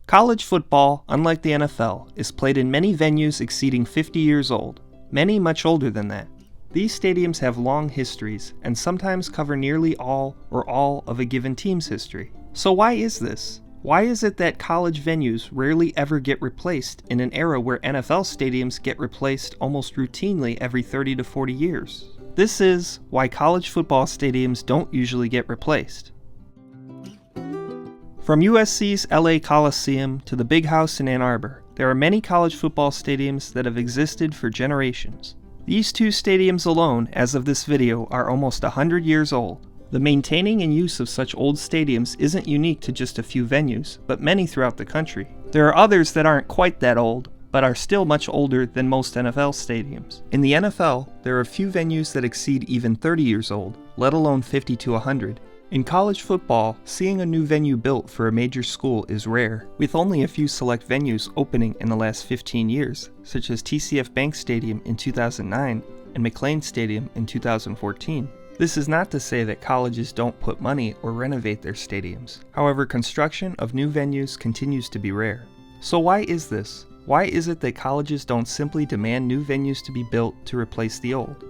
College football, unlike the NFL, is played in many venues exceeding 50 years old, many much older than that. These stadiums have long histories and sometimes cover nearly all or all of a given team's history. So why is this? Why is it that college venues rarely ever get replaced in an era where NFL stadiums get replaced almost routinely every 30 to 40 years? This is why college football stadiums don't usually get replaced. From USC's LA Coliseum to the Big House in Ann Arbor, there are many college football stadiums that have existed for generations. These two stadiums alone, as of this video, are almost 100 years old. The maintaining and use of such old stadiums isn't unique to just a few venues, but many throughout the country. There are others that aren't quite that old, but are still much older than most NFL stadiums. In the NFL, there are few venues that exceed even 30 years old, let alone 50 to 100. In college football, seeing a new venue built for a major school is rare, with only a few select venues opening in the last 15 years, such as TCF Bank Stadium in 2009 and McLean Stadium in 2014. This is not to say that colleges don't put money or renovate their stadiums. However, construction of new venues continues to be rare. So why is this? Why is it that colleges don't simply demand new venues to be built to replace the old?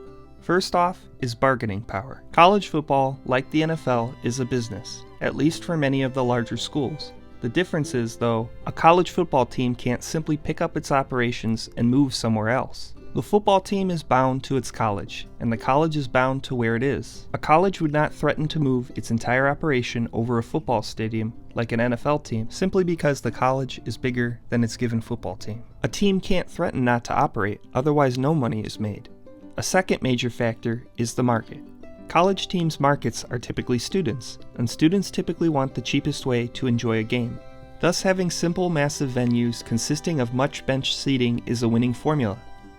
First off is bargaining power. College football, like the NFL, is a business, at least for many of the larger schools. The difference is, though, a college football team can't simply pick up its operations and move somewhere else. The football team is bound to its college, and the college is bound to where it is. A college would not threaten to move its entire operation over a football stadium like an NFL team simply because the college is bigger than its given football team. A team can't threaten not to operate, otherwise no money is made. A second major factor is the market. College teams' markets are typically students, and students typically want the cheapest way to enjoy a game. Thus, having simple, massive venues consisting of much bench seating is a winning formula.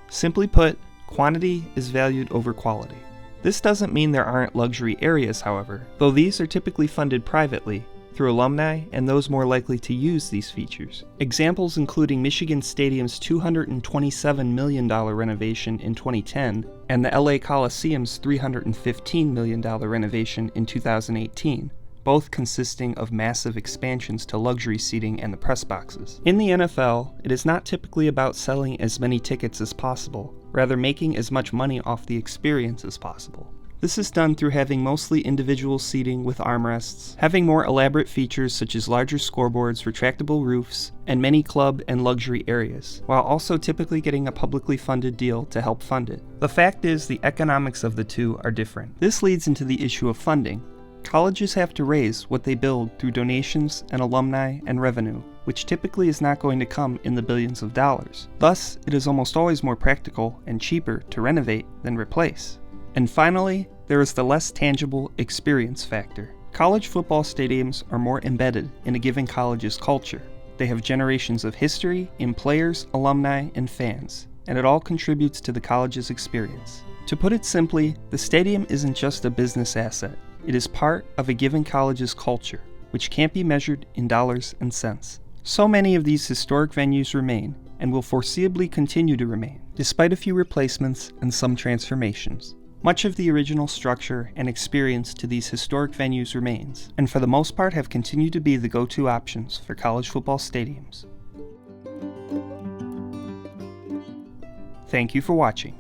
Simply put, quantity is valued over quality. This doesn't mean there aren't luxury areas, however, though these are typically funded privately, through alumni and those more likely to use these features. Examples including Michigan Stadium's $227 million renovation in 2010 and the LA Coliseum's $315 million renovation in 2018, both consisting of massive expansions to luxury seating and the press boxes. In the NFL, it is not typically about selling as many tickets as possible, rather making as much money off the experience as possible. This is done through having mostly individual seating with armrests, having more elaborate features such as larger scoreboards, retractable roofs, and many club and luxury areas, while also typically getting a publicly funded deal to help fund it. The fact is, the economics of the two are different. This leads into the issue of funding. Colleges have to raise what they build through donations and alumni and revenue, which typically is not going to come in the billions of dollars. Thus, it is almost always more practical and cheaper to renovate than replace. And finally, there is the less tangible experience factor. College football stadiums are more embedded in a given college's culture. They have generations of history in players, alumni, and fans, and it all contributes to the college's experience. To put it simply, the stadium isn't just a business asset. It is part of a given college's culture, which can't be measured in dollars and cents. So many of these historic venues remain, and will foreseeably continue to remain, despite a few replacements and some transformations. Much of the original structure and experience to these historic venues remains, and for the most part have continued to be the go-to options for college football stadiums. Thank you for watching.